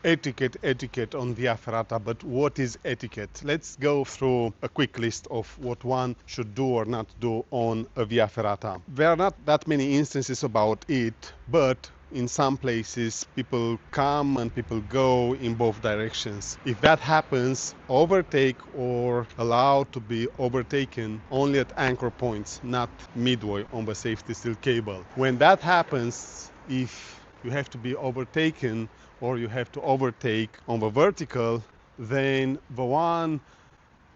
Etiquette on Via Ferrata, but what is etiquette? Let's go through a quick list of what one should do or not do on a Via Ferrata. There are not that many instances about it, but in some places people come and people go in both directions. If that happens, overtake or allow to be overtaken only at anchor points, not midway on the safety steel cable. When that happens, if you have to be overtaken or you have to overtake on the vertical, then the one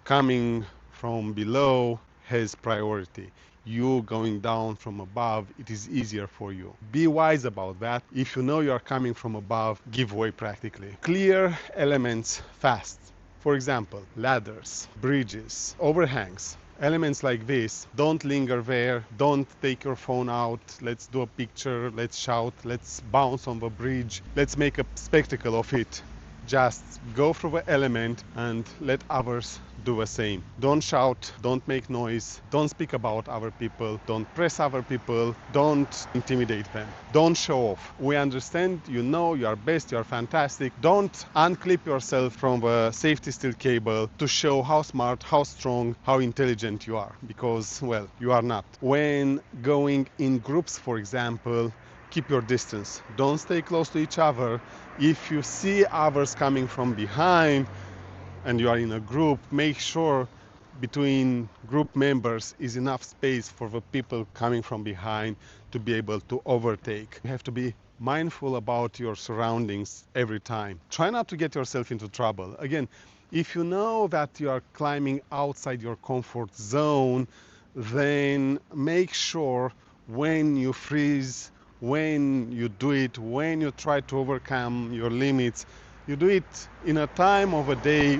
coming from below has priority. You going down from above, it is easier for you. Be wise about that. If you know you are coming from above, give way practically. Clear elements fast. For example, ladders, bridges, overhangs. Elements like this, don't linger there, don't take your phone out, let's do a picture, let's shout, let's bounce on the bridge, let's make a spectacle of it. Just go through the element and let others do the same. Don't shout, don't make noise, don't speak about other people, don't press other people, don't intimidate them, don't show off. We understand, you know, you are best, you are fantastic. Don't unclip yourself from the safety steel cable to show how smart, how strong, how intelligent you are, because, well, you are not. When going in groups, for example, keep your distance. Don't stay close to each other. If you see others coming from behind and you are in a group, make sure between group members is enough space for the people coming from behind to be able to overtake. You have to be mindful about your surroundings every time. Try not to get yourself into trouble. Again, if you know that you are climbing outside your comfort zone, then make sure when you freeze, when you do it, when you try to overcome your limits, you do it in a time of a day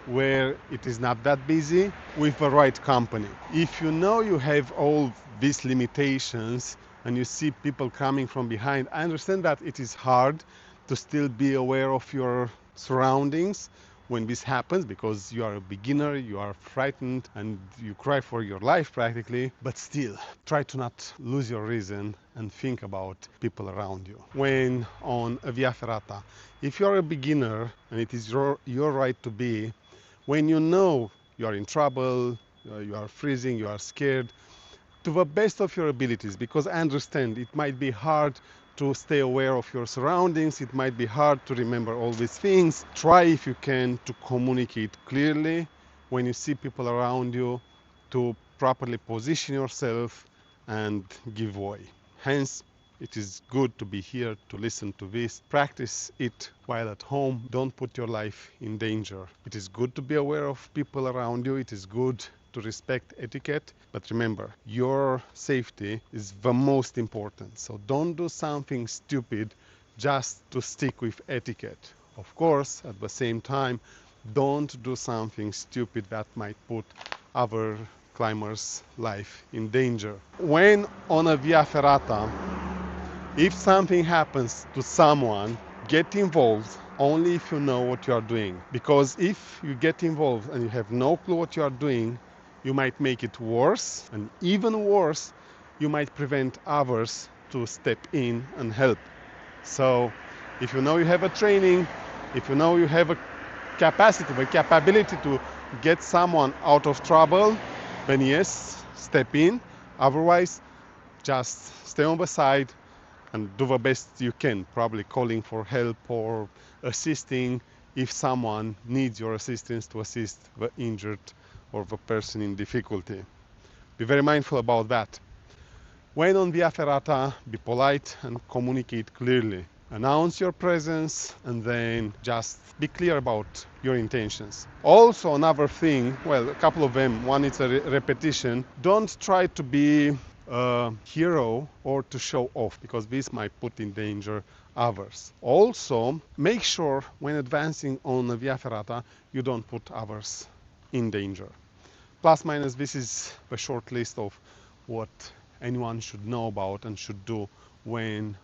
where it is not that busy with the right company. If you know you have all these limitations and you see people coming from behind, I understand that it is hard to still be aware of your surroundings when this happens, because you are a beginner, you are frightened and you cry for your life practically, but still try to not lose your reason and think about people around you. When on a Via Ferrata, if you are a beginner and it is your right to be, when you know you are in trouble, you are freezing, you are scared, to the best of your abilities, because I understand it might be hard to stay aware of your surroundings, it might be hard to remember all these things. Try, if you can, to communicate clearly when you see people around you, to properly position yourself and give way. Hence, it is good to be here to listen to this. Practice it while at home. Don't put your life in danger. It is good to be aware of people around you. It is good to respect etiquette, but remember, your safety is the most important. So don't do something stupid just to stick with etiquette. Of course, at the same time, don't do something stupid that might put other climbers' life in danger. When on a Via Ferrata, if something happens to someone, get involved only if you know what you are doing. Because if you get involved and you have no clue what you are doing, you might make it worse, and even worse, you might prevent others to step in and help. So if you know you have a training, if you know you have a capacity, the capability to get someone out of trouble, then yes, step in. Otherwise, just stay on the side and do the best you can, probably calling for help or assisting if someone needs your assistance to assist the injured or the person in difficulty. Be very mindful about that. When on Via Ferrata, be polite and communicate clearly. Announce your presence and then just be clear about your intentions. Also, another thing, well, a couple of them. One is a repetition. Don't try to be a hero or to show off, because this might put in danger others. Also, make sure when advancing on a Via Ferrata, you don't put others in danger. Plus minus, this is a short list of what anyone should know about and should do when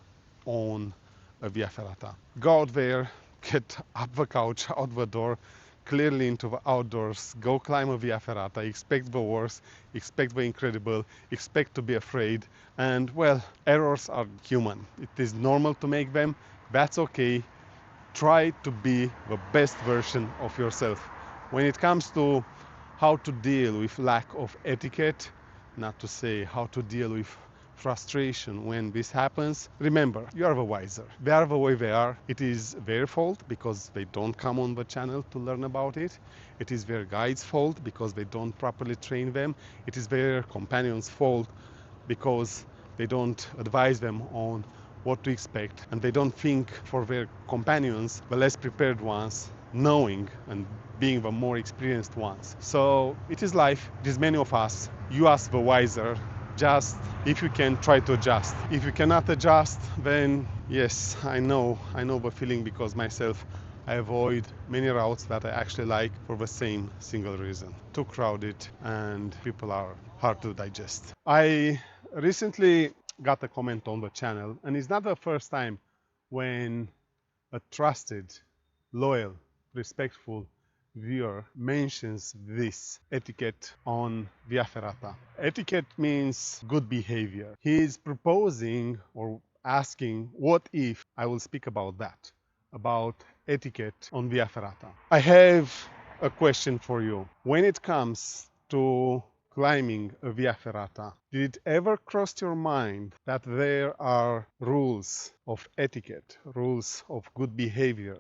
on a Via Ferrata. Go out there, get up the couch, out the door, clearly into the outdoors, go climb a Via Ferrata, expect the worst, expect the incredible, expect to be afraid, and well, errors are human. It is normal to make them, that's okay. try to be the best version of yourself. When it comes to how to deal with lack of etiquette, not to say how to deal with frustration when this happens, remember, you are the wiser. They are the way they are. It is their fault because they don't come on the channel to learn about it. It is their guide's fault because they don't properly train them. It is their companion's fault because they don't advise them on what to expect, and they don't think for their companions, the less prepared ones, knowing and being the more experienced ones. So it is life, it is many of us. You as the wiser, just if you can, try to adjust. If you cannot adjust, then yes, I know the feeling, because myself, I avoid many routes that I actually like for the same single reason. Too crowded and people are hard to digest. I recently got a comment on the channel, and it's not the first time when a trusted, loyal, respectful viewer mentions this etiquette on Via Ferrata. Etiquette means good behavior. He is proposing or asking, what if I will speak about that, about etiquette on Via Ferrata. I have a question for you. When it comes to climbing a Via Ferrata, did it ever cross your mind that there are rules of etiquette, rules of good behavior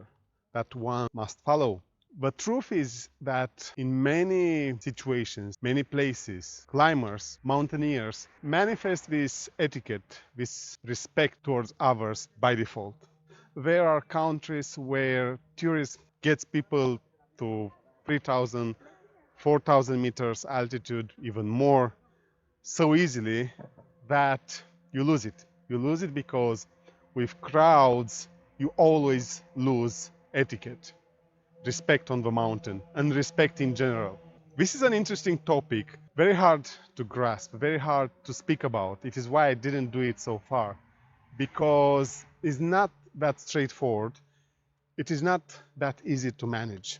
that one must follow? The truth is that in many situations, many places, climbers, mountaineers manifest this etiquette, this respect towards others by default. There are countries where tourists get people to 3,000, 4,000 meters altitude, even more, so easily that you lose it. You lose it because with crowds, you always lose etiquette, respect on the mountain, and respect in general. This is an interesting topic, very hard to grasp, very hard to speak about. It is why I didn't do it so far, because it's not that straightforward. It is not that easy to manage.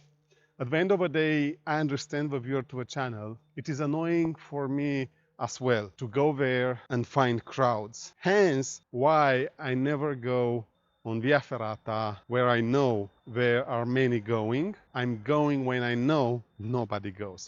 At the end of the day, I understand the viewer to a channel. It is annoying for me as well to go there and find crowds. Hence why I never go on Via Ferrata where I know there are many going. I'm going when I know nobody goes.